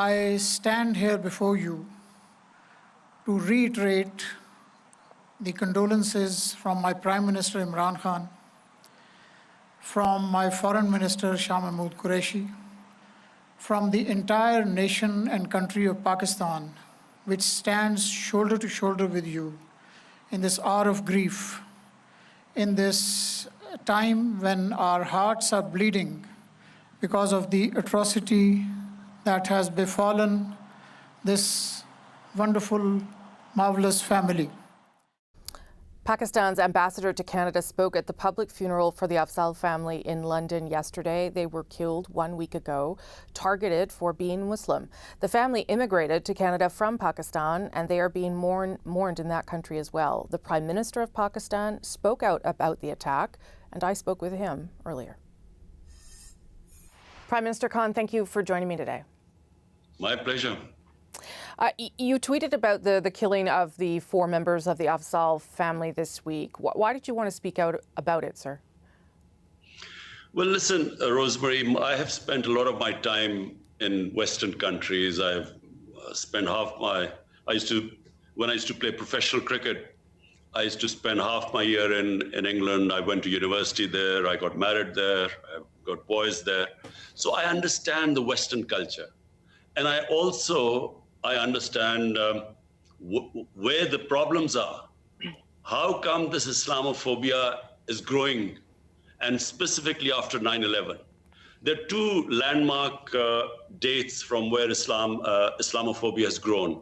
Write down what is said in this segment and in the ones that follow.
I stand here before you to reiterate the condolences from my Prime Minister Imran Khan, from my Foreign Minister Shah Mahmood Qureshi, from the entire nation and country of Pakistan, which stands shoulder to shoulder with you in this hour of grief, in this time when our hearts are bleeding because of the atrocity that has befallen this wonderful, marvelous family. Pakistan's ambassador to Canada spoke at the public funeral for the Afzaal family in London yesterday. They were killed 1 week ago, targeted for being Muslim. The family immigrated to Canada from Pakistan, and they are being mourned in that country as well. The Prime Minister of Pakistan spoke out about the attack, and I spoke with him earlier. Prime Minister Khan, thank you for joining me today. My pleasure. You tweeted about the killing of the 4 members of the Afzaal family this week. Why did you want to speak out about it, sir? Well, listen, Rosemary, I have spent a lot of my time in Western countries. I've spent when I used to play professional cricket, I used to spend half my year in England. I went to university there. I got married there. I've got boys there. So I understand the Western culture. And I understand where the problems are. How come this Islamophobia is growing, and specifically after 9/11? There are 2 landmark dates from where Islamophobia has grown.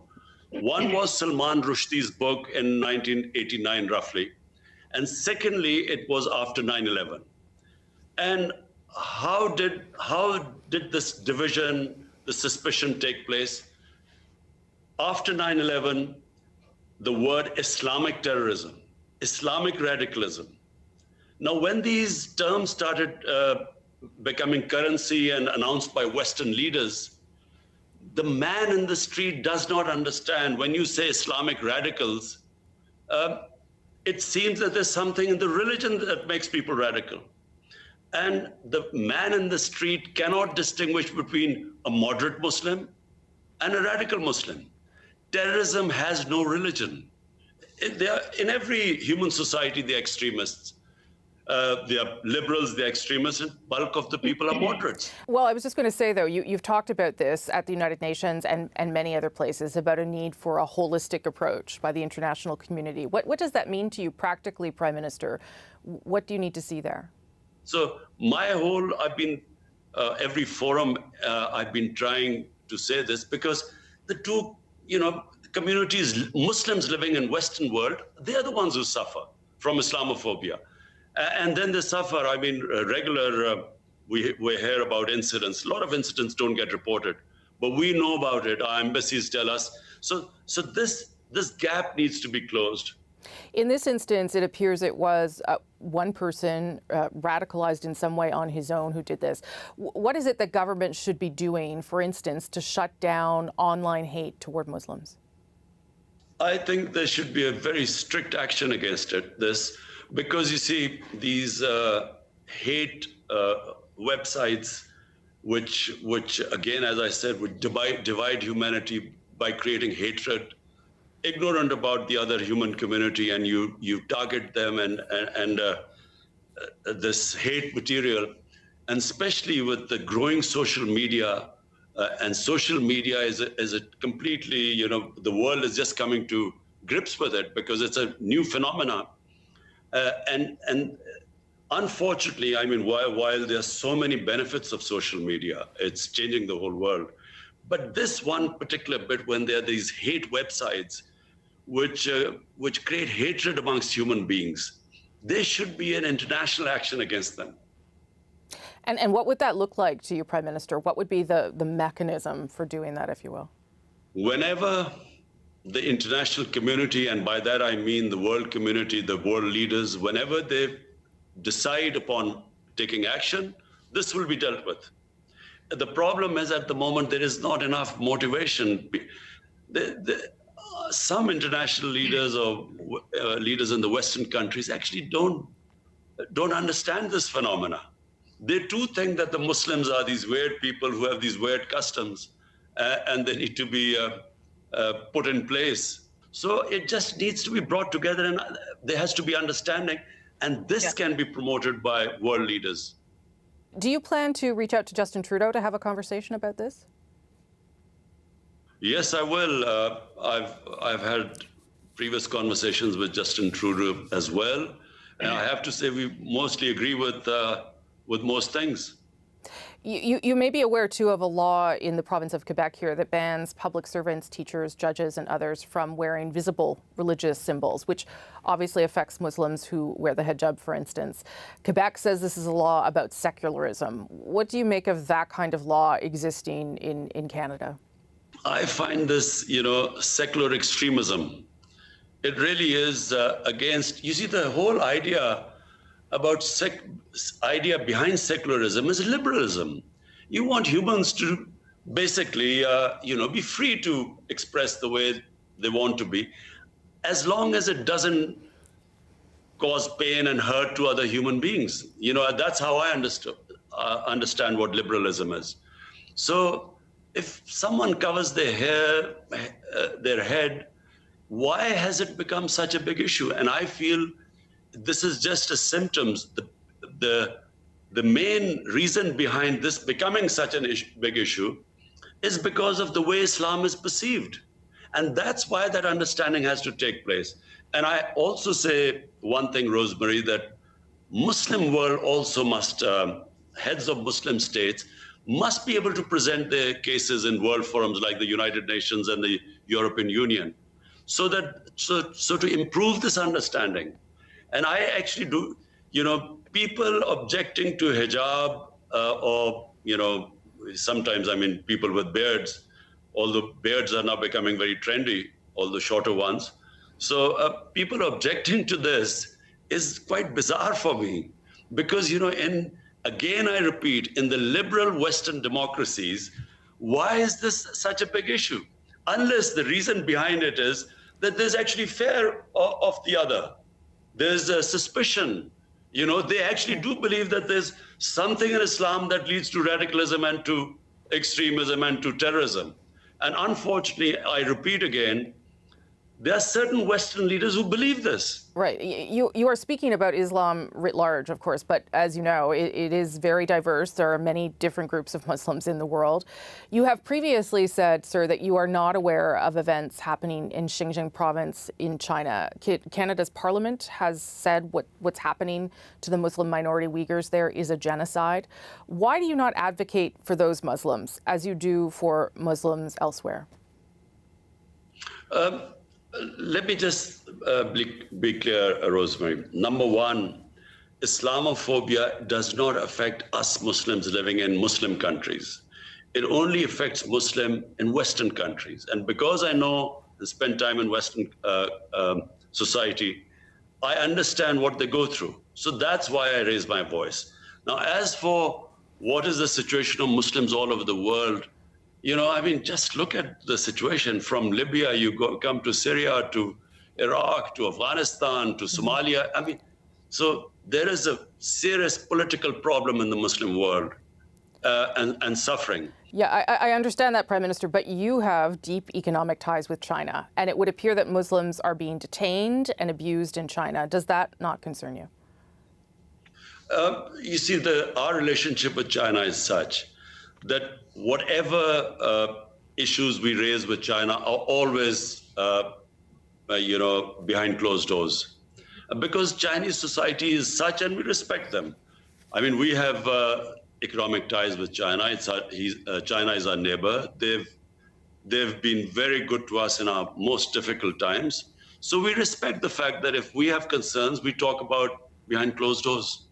One was Salman Rushdie's book in 1989, roughly. And secondly, it was after 9/11. And how did this division, the suspicion take place? After 9/11, the word Islamic terrorism, Islamic radicalism. Now, when these terms started becoming currency and announced by Western leaders, the man in the street does not understand. When you say Islamic radicals, it seems that there's something in the religion that makes people radical. And the man in the street cannot distinguish between a moderate Muslim and a radical Muslim. Terrorism has no religion. In every human society, they're extremists. They are liberals, they're extremists, and bulk of the people are moderates. Well, I was just going to say, though, you've talked about this at the United Nations and many other places about a need for a holistic approach by the international community. What does that mean to you practically, Prime Minister? What do you need to see there? So I've been, every forum, I've been trying to say this, because the 2, communities, Muslims living in Western world, they're the ones who suffer from Islamophobia. And then they suffer, we hear about incidents. A lot of incidents don't get reported, but we know about it. Our embassies tell us. So this gap needs to be closed. In this instance, it appears it was one person radicalized in some way on his own who did this. What is it that government should be doing, for instance, to shut down online hate toward Muslims? I think there should be a very strict action against this, because you see these hate websites, which again, as I said, would divide humanity by creating hatred, ignorant about the other human community, and you target them and this hate material, and especially with the growing social media, and social media is a completely, the world is just coming to grips with it because it's a new phenomenon. And unfortunately, while there's so many benefits of social media, it's changing the whole world. But this one particular bit, when there are these hate websites, which create hatred amongst human beings, there should be an international action against them. And what would that look like to you, Prime Minister? What would be the mechanism for doing that, if you will? Whenever the international community, and by that I mean the world community, the world leaders, whenever they decide upon taking action, this will be dealt with. The problem is, at the moment, there is not enough motivation. Some international leaders or leaders in the Western countries actually don't understand this phenomena. They too think that the Muslims are these weird people who have these weird customs, and they need to be put in place. So it just needs to be brought together, and there has to be understanding, and this can be promoted by world leaders. Do you plan to reach out to Justin Trudeau to have a conversation about this? Yes, I will. I've had previous conversations with Justin Trudeau as well, and I have to say we mostly agree with most things. You may be aware, too, of a law in the province of Quebec here that bans public servants, teachers, judges, and others from wearing visible religious symbols, which obviously affects Muslims who wear the hijab, for instance. Quebec says this is a law about secularism. What do you make of that kind of law existing in Canada? I find this, secular extremism. It really is against, you see, the whole idea behind secularism is liberalism. You want humans to basically, be free to express the way they want to be, as long as it doesn't cause pain and hurt to other human beings. That's how I understand what liberalism is. So if someone covers their hair, their head, why has it become such a big issue? And I feel this is just a symptom. The main reason behind this becoming such a big issue is because of the way Islam is perceived. And that's why that understanding has to take place. And I also say one thing, Rosemary, that Muslim world also must, heads of Muslim states must be able to present their cases in world forums like the United Nations and the European Union, so to improve this understanding. And I actually do, people objecting to hijab or, sometimes, people with beards, although beards are now becoming very trendy, although shorter ones. So people objecting to this is quite bizarre for me because, again, I repeat, in the liberal Western democracies, why is this such a big issue? Unless the reason behind it is that there's actually fear of the other. There's a suspicion. They actually do believe that there's something in Islam that leads to radicalism and to extremism and to terrorism. And unfortunately, I repeat again, there are certain Western leaders who believe this. Right. You are speaking about Islam writ large, of course, but as you know, it is very diverse. There are many different groups of Muslims in the world. You have previously said, sir, that you are not aware of events happening in Xinjiang province in China. Canada's parliament has said what's happening to the Muslim minority Uyghurs there is a genocide. Why do you not advocate for those Muslims as you do for Muslims elsewhere? Let me just be clear, Rosemary. Number one, Islamophobia does not affect us Muslims living in Muslim countries. It only affects Muslims in Western countries. And because I know and spend time in Western society, I understand what they go through. So that's why I raise my voice. Now, as for what is the situation of Muslims all over the world, just look at the situation from Libya, come to Syria, to Iraq, to Afghanistan, to Somalia. So there is a serious political problem in the Muslim world and suffering. Yeah, I understand that, Prime Minister, but you have deep economic ties with China, and it would appear that Muslims are being detained and abused in China. Does that not concern you? You see, our relationship with China is such that whatever issues we raise with China are always, behind closed doors. Because Chinese society is such, and we respect them. We have economic ties with China. China is our neighbor. They've been very good to us in our most difficult times. So we respect the fact that if we have concerns, we talk about behind closed doors.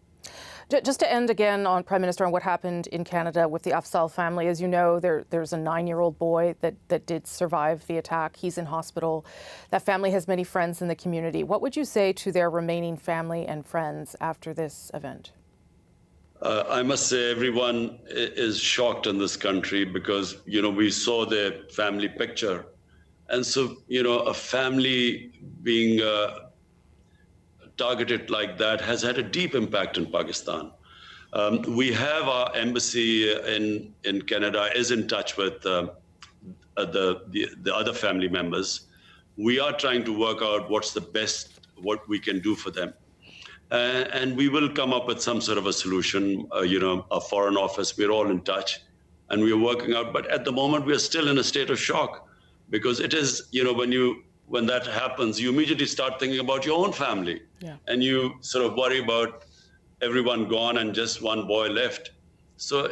Just to end again on, Prime Minister, on what happened in Canada with the Afzaal family. As you know, there's a 9-year-old boy that did survive the attack. He's in hospital. That family has many friends in the community. What would you say to their remaining family and friends after this event? I must say everyone is shocked in this country because, we saw their family picture. And so, a family being targeted like that has had a deep impact in Pakistan. We have our embassy in Canada is in touch with the other family members. We are trying to work out what's the best, what we can do for them. And we will come up with some sort of a solution, a foreign office, we're all in touch and we're working out. But at the moment, we're still in a state of shock because it is, when that happens, you immediately start thinking about your own family. Yeah. And you sort of worry about everyone gone and just one boy left. So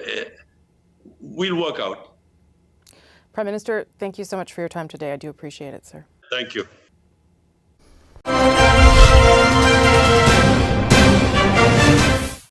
we'll work out. Prime Minister, thank you so much for your time today. I do appreciate it, sir. Thank you.